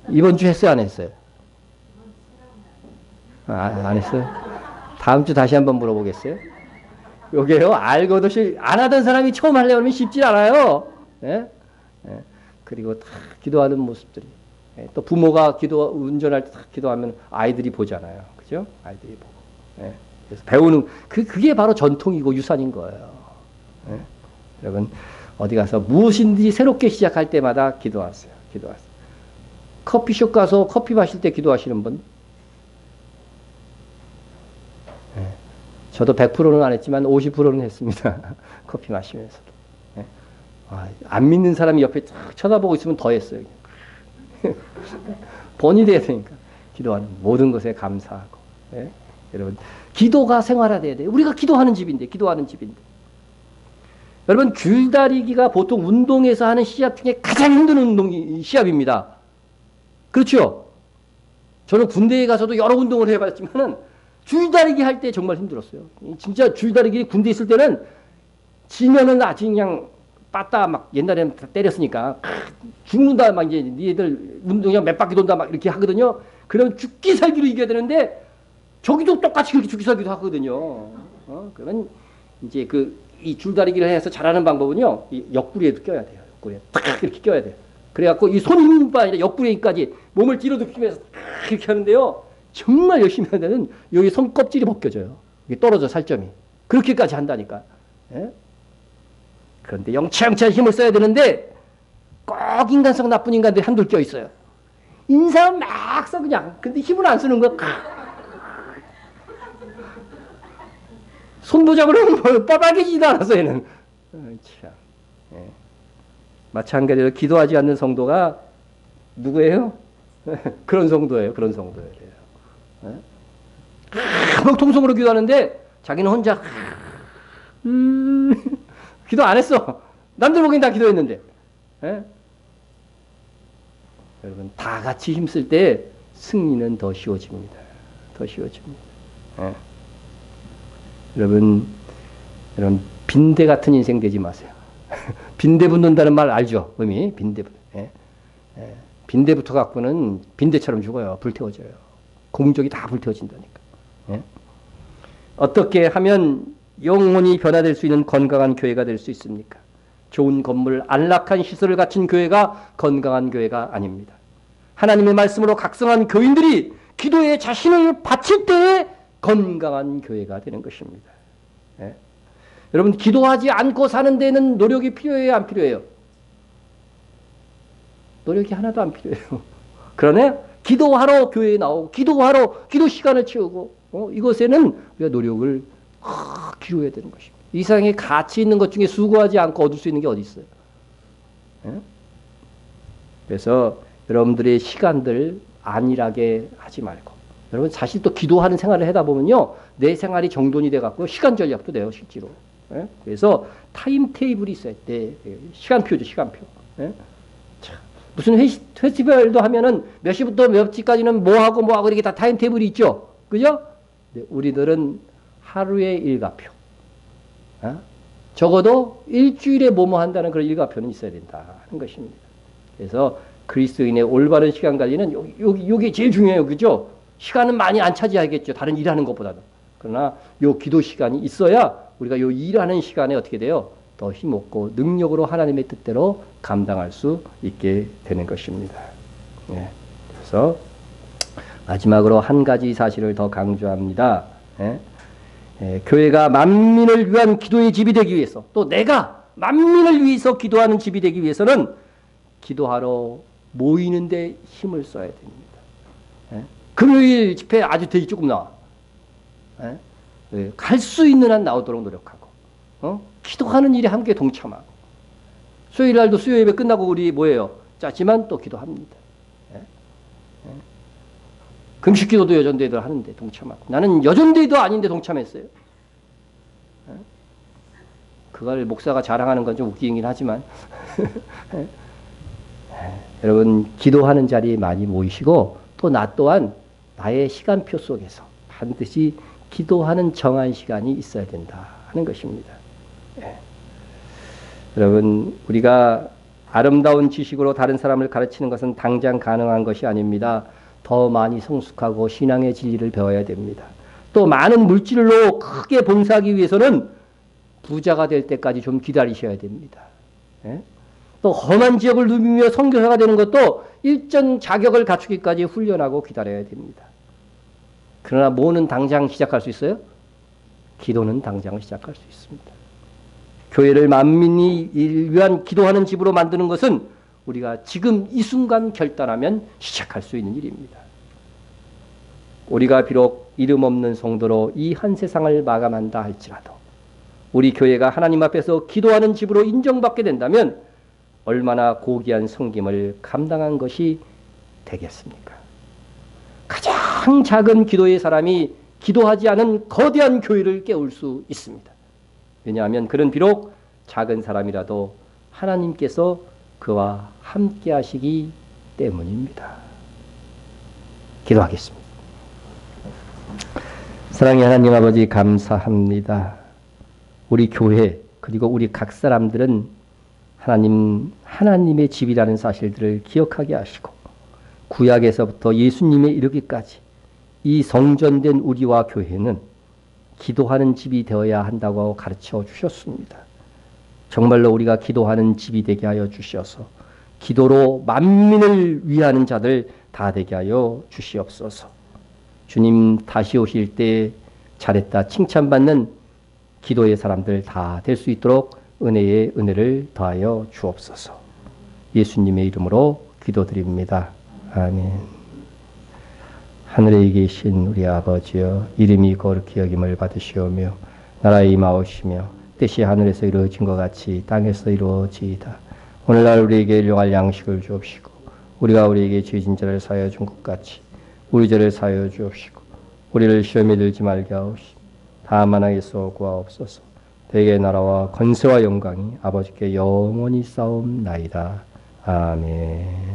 이번 주 했어요, 안 했어요? 안 했어요? 다음 주 다시 한번 물어보겠어요? 요게요, 알고도 안 하던 사람이 처음 하려고 하면 쉽지 않아요. 예? 예. 그리고 다 기도하는 모습들이. 예. 또 부모가 운전할 때 다 기도하면 아이들이 보잖아요. 그죠? 아이들이 보고. 예. 그래서 배우는, 그게 바로 전통이고 유산인 거예요. 예. 여러분, 어디 가서 무엇인지 새롭게 시작할 때마다 기도하세요. 커피숍 가서 커피 마실 때 기도하시는 분? 예. 저도 100%는 안 했지만 50%는 했습니다. 커피 마시면서도. 안 믿는 사람이 옆에 쫙 쳐다보고 있으면 더 했어요. 본이 돼야 되니까. 기도하는 모든 것에 감사하고. 예? 여러분, 기도가 생활화돼야 돼요. 우리가 기도하는 집인데. 여러분, 줄다리기가 보통 운동에서 하는 시합 중에 가장 힘든 운동이 시합입니다. 그렇죠? 저는 군대에 가서도 여러 운동을 해봤지만은 줄다리기 할 때 정말 힘들었어요. 진짜 줄다리기 군대 있을 때는 지면은 아주 그냥 빠따 막 옛날에는 때렸으니까 죽는다 막 이제 니들 운동장 몇 바퀴 돈다 막 이렇게 하거든요. 그러면 죽기 살기로 이겨야 되는데 저기도 똑같이 그렇게 죽기 살기도 하거든요. 그러면 이제 이 줄다리기를 해서 잘하는 방법은요. 이 옆구리에도 껴야 돼요. 옆구리에 탁 이렇게 껴야 돼요. 그래갖고 이 손 힘뿐 아니라 옆구리까지 몸을 뒤로 눕히면서 탁 이렇게 하는데요. 정말 열심히 하면은 여기 손 껍질이 벗겨져요. 이게 떨어져 살점이. 그렇게까지 한다니까. 예? 그런데 영치영치한 힘을 써야 되는데 꼭 인간성 나쁜 인간들이 한둘 껴 있어요. 인상은 막 써 그냥. 근데 힘을 안 쓰는 거야. 손도잡으려면 뭐 빨개지지도 않아서 얘는. 참. 예. 마찬가지로 기도하지 않는 성도가 누구예요? 그런 성도예요. 그런 성도예요. 예? 통성으로 기도하는데 자기는 혼자 기도 안 했어. 남들 보기엔 다 기도했는데. 예? 여러분 다 같이 힘쓸 때 승리는 더 쉬워집니다. 더 쉬워집니다. 예? 여러분 빈대 같은 인생 되지 마세요. 빈대 붙는다는 말 알죠? 의미 빈대. 예? 예. 빈대 붙어 갖고는 빈대처럼 죽어요. 불태워져요. 공적이 다 불태워진다니까. 예? 어떻게 하면 영혼이 변화될 수 있는 건강한 교회가 될 수 있습니까? 좋은 건물, 안락한 시설을 갖춘 교회가 건강한 교회가 아닙니다. 하나님의 말씀으로 각성한 교인들이 기도에 자신을 바칠 때에 건강한 교회가 되는 것입니다. 예? 여러분 기도하지 않고 사는 데는 노력이 필요해요? 안 필요해요? 노력이 하나도 안 필요해요. 그러나 기도하러 교회에 나오고 기도하러 기도 시간을 채우고 이것에는 우리가 노력을 기울여야 되는 것입니다. 이 세상에 가치 있는 것 중에 수고하지 않고 얻을 수 있는 게 어디 있어요? 예? 그래서 여러분들의 시간들 안일하게 하지 말고 여러분 사실 또 기도하는 생활을 하다 보면요 내 생활이 정돈이 돼 갖고 시간 전략도 돼요 실제로. 예? 그래서 타임 테이블이 있어야 돼. 시간표죠 시간표. 예? 무슨 페스티벌도 하면은 몇 시부터 몇 시까지는 뭐 하고 이렇게 다 타임 테이블이 있죠. 그죠? 네, 우리들은 하루의 일과표. 어? 적어도 일주일에 뭐뭐 한다는 그런 일과표는 있어야 된다 하는 것입니다. 그래서 그리스도인의 올바른 시간 관리는 요게 제일 중요해요. 그죠? 시간은 많이 안 차지하겠죠. 다른 일하는 것보다는. 그러나 요 기도 시간이 있어야 우리가 요 일하는 시간에 어떻게 돼요? 더 힘없고 능력으로 하나님의 뜻대로 감당할 수 있게 되는 것입니다. 예. 그래서 마지막으로 한 가지 사실을 더 강조합니다. 예. 예. 교회가 만민을 위한 기도의 집이 되기 위해서 또 내가 만민을 위해서 기도하는 집이 되기 위해서는 기도하러 모이는데 힘을 써야 됩니다. 예. 금요일 집회 아주 되게 조금 나와. 예. 예. 갈 수 있는 한 나오도록 노력하고 기도하는 일에 함께 동참하고 수요일 날도 수요 예배 끝나고 우리 뭐예요? 짜지만 또 기도합니다. 예? 예? 금식 기도도 여전대회들 하는데 동참하고 나는 여전대회도 아닌데 동참했어요. 예? 그걸 목사가 자랑하는 건 좀 웃기긴 하지만 예? 예? 여러분 기도하는 자리에 많이 모이시고 또 나 또한 나의 시간표 속에서 반드시 기도하는 정한 시간이 있어야 된다 하는 것입니다. 예. 여러분 우리가 아름다운 지식으로 다른 사람을 가르치는 것은 당장 가능한 것이 아닙니다. 더 많이 성숙하고 신앙의 진리를 배워야 됩니다. 또 많은 물질로 크게 봉사하기 위해서는 부자가 될 때까지 좀 기다리셔야 됩니다. 예? 또 험한 지역을 누비며 선교사가 되는 것도 일정 자격을 갖추기까지 훈련하고 기다려야 됩니다. 그러나 뭐는 당장 시작할 수 있어요? 기도는 당장 시작할 수 있습니다. 교회를 만민이 위한 기도하는 집으로 만드는 것은 우리가 지금 이 순간 결단하면 시작할 수 있는 일입니다. 우리가 비록 이름 없는 성도로 이 한 세상을 마감한다 할지라도 우리 교회가 하나님 앞에서 기도하는 집으로 인정받게 된다면 얼마나 고귀한 섬김을 감당한 것이 되겠습니까? 가장 작은 기도의 사람이 기도하지 않은 거대한 교회를 깨울 수 있습니다. 왜냐하면 그는 비록 작은 사람이라도 하나님께서 그와 함께 하시기 때문입니다. 기도하겠습니다. 사랑의 하나님 아버지 감사합니다. 우리 교회 그리고 우리 각 사람들은 하나님의 집이라는 사실들을 기억하게 하시고 구약에서부터 예수님에 이르기까지 이 성전된 우리와 교회는 기도하는 집이 되어야 한다고 가르쳐 주셨습니다. 정말로 우리가 기도하는 집이 되게 하여 주셔서 기도로 만민을 위하는 자들 다 되게 하여 주시옵소서. 주님 다시 오실 때 잘했다 칭찬받는 기도의 사람들 다 될 수 있도록 은혜의 은혜를 더하여 주옵소서. 예수님의 이름으로 기도드립니다. 아멘. 하늘에 계신 우리 아버지여 이름이 거룩히 여김을 받으시오며 나라에 임하오시며 뜻이 하늘에서 이루어진 것 같이 땅에서 이루어지이다. 오늘날 우리에게 일용할 양식을 주옵시고 우리가 우리에게 죄진 자를 사하여 준 것 같이 우리 죄를 사하여 주옵시고 우리를 시험에 들지 말게 하옵시고 다만 악에서 구하옵소서. 대개 나라와 권세와 영광이 아버지께 영원히 싸움나이다. 아멘.